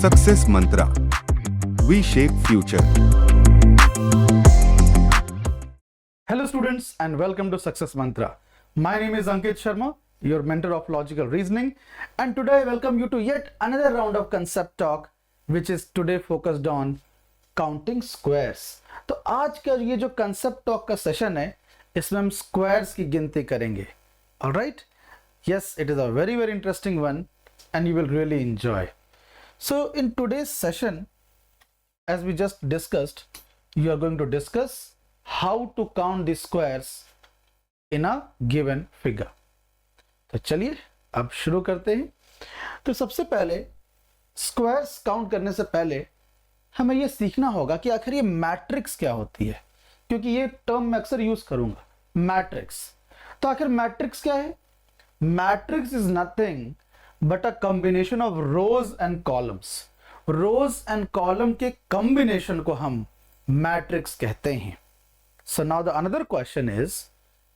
Success Mantra, V shape future. Hello students and welcome to Success Mantra. My name is Ankit Sharma, your mentor of logical reasoning, and today I welcome you to yet another round of concept talk which is today focused on counting squares. तो आज का ये जो concept talk का session है इसमें हम squares की गिनती करेंगे. Alright? Yes, it is a very interesting one and you will really enjoy. So in today's session, as we just discussed, you are going to discuss how to count the squares in a given figure. तो चलिए अब शुरू करते हैं. तो सबसे पहले squares count करने से पहले हमें यह सीखना होगा कि आखिर ये मैट्रिक्स क्या होती है, क्योंकि ये टर्म मैं अक्सर यूज करूंगा, मैट्रिक्स. तो आखिर मैट्रिक्स क्या है? Matrix is nothing but a combination of rows and columns. Rows and column के कॉम्बिनेशन को हम मैट्रिक्स कहते हैं. So now the another question is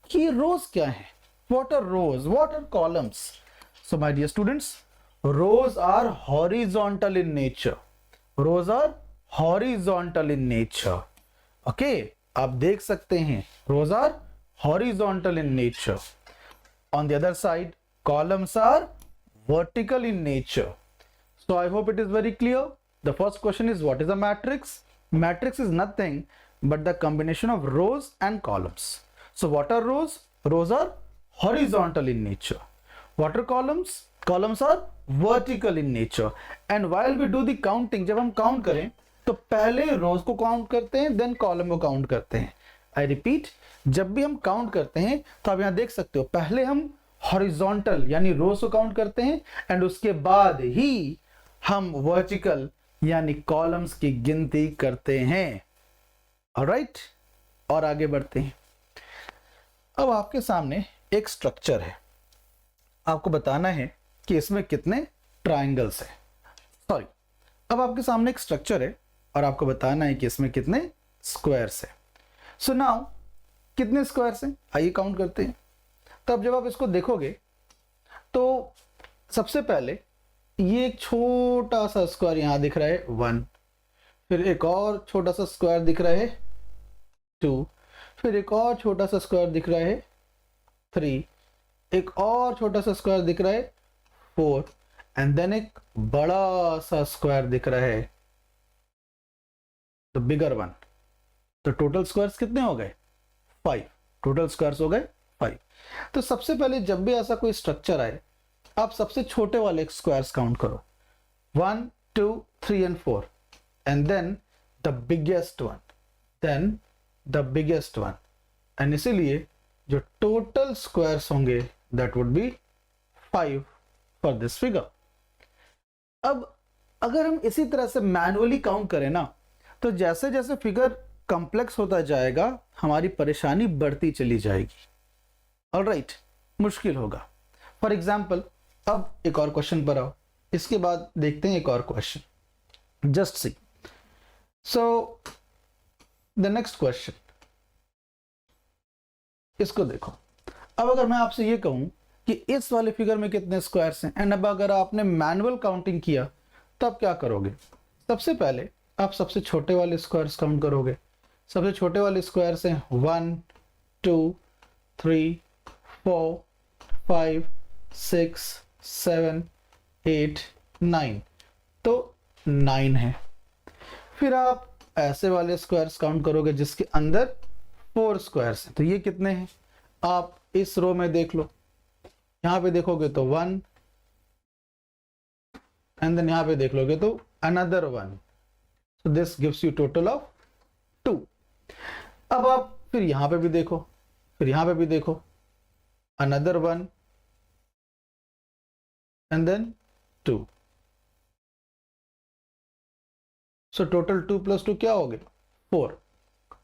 कि rows क्या है? What are rows? What are columns? So my dear students, rows are horizontal in nature. Rows are horizontal in nature. Okay, आप देख सकते हैं rows are horizontal in nature. On the other side, columns are vertical in nature. So I hope it is very clear. The first question is, what is a matrix? Matrix is nothing but the combination of rows and columns. So what are rows? Rows are horizontal in nature. What are columns? Columns are vertical in nature. And while we do the counting, जब हम count करें तो पहले rows को count करते हैं, then column को count करते हैं. I repeat, जब भी हम count करते हैं तो आप यहाँ देख सकते हो, पहले हम horizontal यानी rows को count करते हैं and उसके बाद ही हम vertical यानी columns की गिनती करते हैं. ऑलराइट, और आगे बढ़ते हैं. अब आपके सामने एक स्ट्रक्चर है, आपको बताना है कि इसमें कितने ट्रायंगल्स हैं. सॉरी, अब आपके सामने एक स्ट्रक्चर है और आपको बताना है कि इसमें कितने स्क्वायर्स हैं. सो नाउ कितने स्क्वायर्स हैं, आइए काउंट करते हैं. तब जब आप इसको देखोगे तो सबसे पहले ये एक छोटा सा स्क्वायर यहां दिख रहा है 1, फिर एक और छोटा सा स्क्वायर दिख रहा है 2, फिर एक और छोटा सा स्क्वायर दिख रहा है 3, एक और छोटा सा स्क्वायर दिख रहा है 4 एंड देन एक बड़ा सा स्क्वायर दिख रहा है द बिगर वन. तो टोटल स्क्वायर्स कितने हो गए? 5. टोटल स्क्वायर्स हो गए 5. तो सबसे पहले जब भी ऐसा कोई स्ट्रक्चर आए, आप सबसे छोटे वाले स्क्वायर्स काउंट करो, 1, 2, 3 and 4 and then the biggest one, then the biggest one, and इसीलिए जो टोटल स्क्वायर्स होंगे that would be 5 for this figure. अब अगर हम इसी तरह से मैनुअली काउंट करें ना, तो जैसे जैसे फिगर कॉम्प्लेक्स होता जाएगा हमारी परेशानी बढ़ती चली जाएगी. ऑलराइट, मुश्किल होगा. फॉर एग्जाम्पल, अब एक और क्वेश्चन पर आओ, इसके बाद देखते हैं एक और question. Just see. So the next question, इसको देखो. अब अगर मैं आपसे ये कहूं कि इस वाले फिगर में कितने स्क्वायर्स हैं, एंड अब अगर आपने मैनुअल काउंटिंग किया तब क्या करोगे? सबसे पहले आप सबसे छोटे वाले स्क्वायर्स काउंट करोगे. सबसे छोटे वाले स्क्वायर्स हैं 1, 2, 3, 4, 5, 6, 7, 8, 9. तो 9 है. फिर आप ऐसे वाले स्क्वायर्स काउंट करोगे जिसके अंदर 4 स्क्वायर्स हैं. तो ये कितने हैं? आप इस रो में देख लो, यहां पे देखोगे तो 1 एंड देन यहां पे देख लोगे तो another 1. So this gives you total of 2. अब आप फिर यहां पे भी देखो, फिर यहां पे भी देखो, another 1 and then 2. So total 2 + 2 क्या हो गया? 4.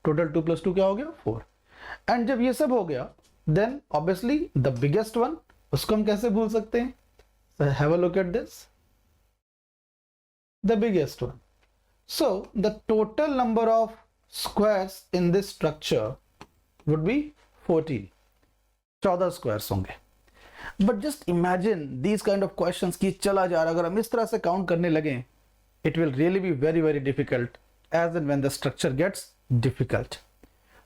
टोटल 2 + 2 क्या हो गया? 4. एंड जब ये सब हो गया, then obviously the biggest one, उसको हम कैसे भूल सकते हैं? So have a look at this, the biggest one. So the total number of squares in this structure would be 14. 14 squares होंगे. But just imagine these kind of questions कि चला जा रहा, अगर हम इस तरह से काउंट करने लगे it will really be very very difficult as and when the structure gets difficult.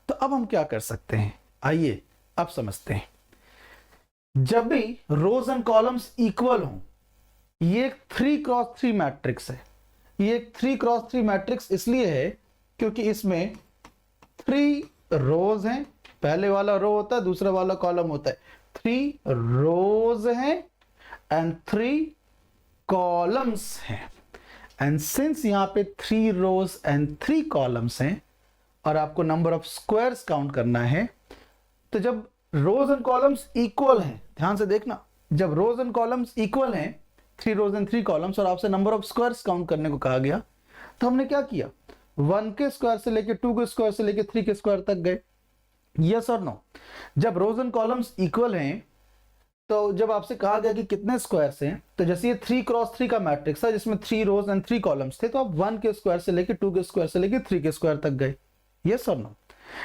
तो अब हम क्या कर सकते हैं, आइए अब समझते हैं। जब भी रोज एंड कॉलम्स इक्वल हों, ये एक 3x3 मैट्रिक्स है। ये एक 3x3 मैट्रिक्स इसलिए है क्योंकि इसमें 3 रोज हैं, पहले वाला रो होता है, दूसरा वाला कॉलम होता है। 3 रोज हैं एंड 3 कॉलम्स हैं। एंड सिंस यहां पे 3 रोज एंड 3 कॉलम्स हैं और आपको नंबर ऑफ स्क्वायर्स काउंट करना है, तो जब रोज एंड कॉलम्स इक्वल हैं, ध्यान से देखना, जब रोज एंड कॉलम्स इक्वल हैं, 3 रोज एंड 3 कॉलम्स, और आपसे नंबर ऑफ स्क्वायर्स काउंट करने को कहा गया, तो हमने क्या किया, 1 के स्क्वायर से लेके 2 के स्क्वायर से लेके 3 के स्क्वायर तक गए। यस और नो? जब रोज एंड कॉलम्स इक्वल हैं, तो जब आपसे कहा गया कि कितने स्क्वायर्स हैं, तो जैसे ये 3x3 का मैट्रिक्स था जिसमें 3 रोज एंड 3 कॉलम्स थे, तो आप 1 के स्क्वायर से लेके 2 के स्क्वायर से लेके 3 के स्क्वायर तक गए। यस और नो?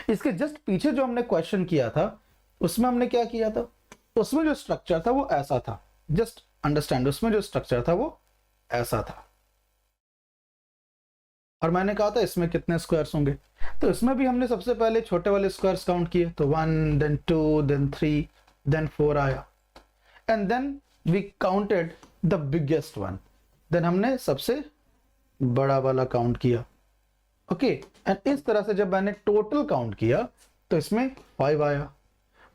इसके जस्ट पीछे जो हमने क्वेश्चन किया था, उसमें हमने क्या किया था, उसमें जो स्ट्रक्चर था वो ऐसा था। जस्ट अंडरस्टैंड, उसमें जो स्ट्रक्चर था वो ऐसा था। और मैंने कहा था इसमें कितने स्क्वायर्स होंगे, तो इसमें भी हमने सबसे पहले छोटे वाले स्क्वायर्स काउंट किए, तो 1 देन 2 देन 3 देन 4 आया, and then we counted the biggest one, then हमने सबसे बड़ा वाला काउंट किया। ओके, एंड इस तरह से जब मैंने टोटल काउंट किया तो इसमें 5 आया।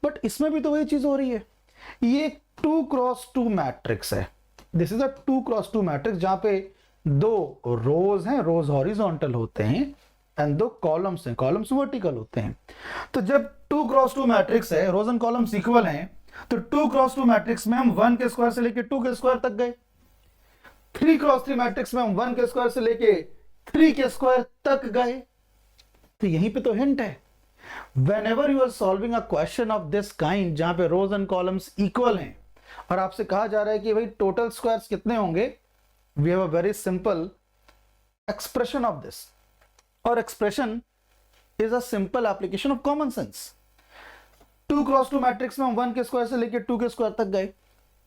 बट इसमें भी तो वही चीज हो रही है, ये 2x2 मैट्रिक्स है। This is a 2x2 matrix जहां पे 2 रोज हैं, रोज हॉरिजॉन्टल होते हैं, एंड 2 कॉलम्स हैं, कॉलम्स वर्टिकल होते हैं। तो जब 2x2 मैट्रिक्स है, रोज एंड कॉलम्स इक्वल हैं, तो 2x2 मैट्रिक्स में हम 1 के स्क्वायर से लेके 2 के स्क्वायर तक गए। 3x3 मैट्रिक्स में हम 1 के स्क्वायर से लेके 3 के स्क्वायर तक गए। तो यहीं पे तो हिंट है, whenever you are solving a question of this kind, जहां पे रोज एंड कॉलम्स इक्वल हैं और आपसे कहा जा रहा है कि भाई टोटल स्क्वायर्स कितने होंगे, we have a very simple expression of this, और expression is a simple application of common sense। 2x2 matrix में हम 1 के स्क्वायर से लेके 2 के स्क्वायर तक गए,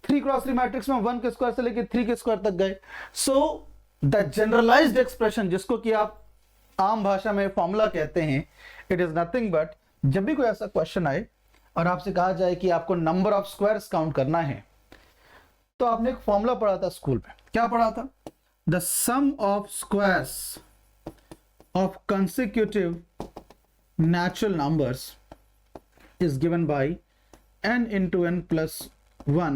3x3 मैट्रिक्स में 1 के स्क्वायर से लेके 3 के स्क्वायर तक गए। सो द जनरलाइज्ड एक्सप्रेशन, जिसको कि आप आम भाषा में फॉर्मूला कहते हैं, इट इज नथिंग बट, जब भी कोई ऐसा क्वेश्चन आए और आपसे कहा जाए कि आपको नंबर ऑफ स्क्वायर्स काउंट करना है, तो आपने एक फॉर्मूला पढ़ा था स्कूल में। क्या पढ़ा था? The sum of squares of consecutive natural numbers is given by n into n plus 1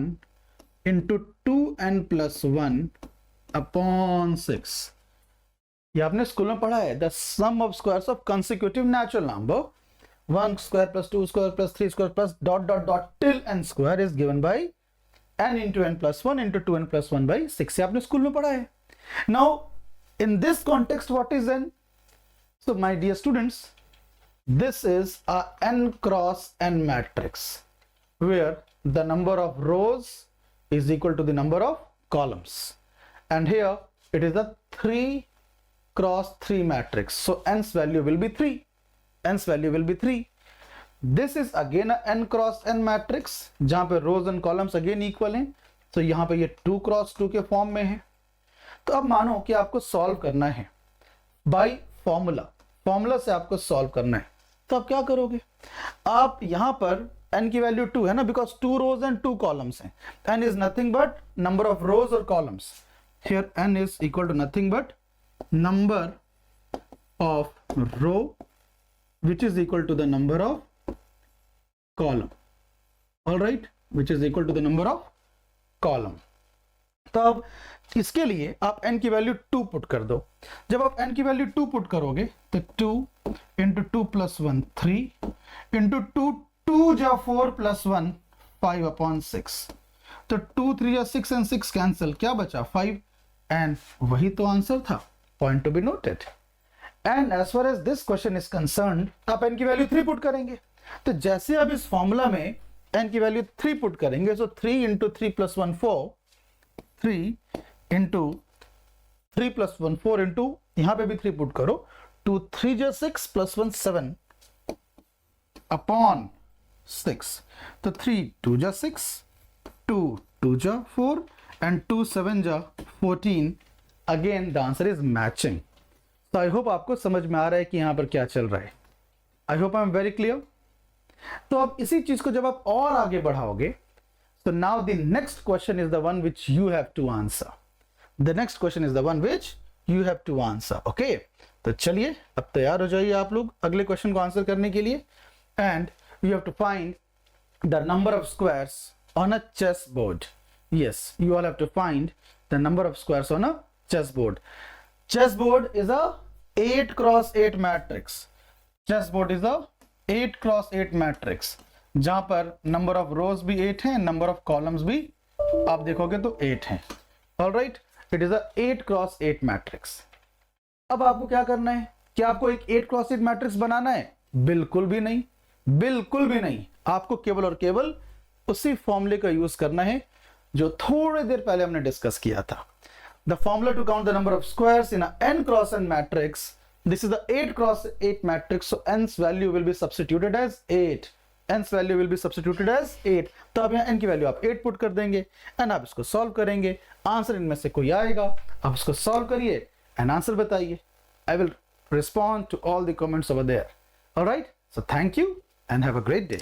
into 2n plus 1 upon 6। ये आपने स्कूल में पढ़ा है। The sum of squares of consecutive natural number 1 square plus 2 square plus 3 square plus dot dot dot till n square is given by n into n plus 1 into 2n plus 1 by 6। ये आपने school में पढ़ा है। Now in this context what is n? So my dear students, this is a n cross n matrix where the number of rows is equal to the number of columns, and here it is a 3 cross 3 matrix, so n's value will be 3, n's value will be 3। this is again a n cross n matrix जहां पे rows and columns again equal हैं, तो यहां पे ये 2 cross 2 के form में है। तो अब मानो कि आपको सॉल्व करना है बाय फॉर्मूला, फॉर्मूला से आपको सॉल्व करना है, तो आप क्या करोगे? आप यहां पर n की वैल्यू 2 है ना, बिकॉज 2 रोज एंड 2 कॉलम्स हैं। n is nothing but number of rows और columns. Here n is equal to nothing but number of row which is equal to the number of column, all right, which is equal to the number of column. तो अब इसके लिए आप n की value 2 put कर दो। जब आप n की वैल्यू 2 पुट करोगे तो 2 इंटू 2 प्लस 1 3 इंटू 2 2 जा 4 प्लस 1 5 अपॉन 6। तो 2 3 जा 6 एंड 6 कैंसिल, क्या बचा 5, एंड वही तो आंसर था। Point to be noted. And as far as this question is concerned, आप n की वैल्यू 3 पुट करेंगे। तो जैसे आप इस फॉर्मूला में n की वैल्यू 3 पुट करेंगे, सो 3 into 3 plus 1 4, 3 into 3 plus 1 4 into यहां पे भी 3 पुट करो, 2 3 जा 6 प्लस 1 7 अपॉन 6। तो 3 2 जा 6, 2 2 जा 4 एंड 2 7 जा 14 again the answer is matching. तो आई होप आपको समझ में आ रहा है कि यहां पर क्या चल रहा है। I hope I am very clear. तो अब इसी चीज को जब आप और आगे बढ़ाओगे, तो now the next question is the one which you have to answer. The next question is the one which you have to answer. Okay, तो चलिए अब तैयार हो जाइए आप लोग अगले क्वेश्चन को आंसर करने के लिए। And you have to find the number of squares on a chess board. Yes, you all have to find the number of squares on a chess board. Chess board is a 8x8 matrix. Chess board is a 8x8 matrix, जहां पर number of रोज भी 8 है, number of columns भी आप देखोगे तो 8 है। Alright, it is a 8x8 matrix. अब आपको क्या करना है? क्या आपको एक 8x8 मैट्रिक्स बनाना है? बिल्कुल भी नहीं, बिल्कुल भी नहीं। आपको केवल और केवल उसी फॉर्मूले का यूज करना है जो थोड़ी देर पहले हमने डिस्कस किया था। The formula to count the number of squares in a n×n matrix, this is the 8x8 matrix, so n's value will be substituted as 8. n's value will be substituted as 8. तो अब यहाँ n की value आप 8 put कर देंगे and आप इसको solve करेंगे। आंसर इनमें से कोई आएगा, आप उसको सॉल्व करिए एंड आंसर बताइए। I will respond to all the comments over there. Alright, so thank you and have a great day.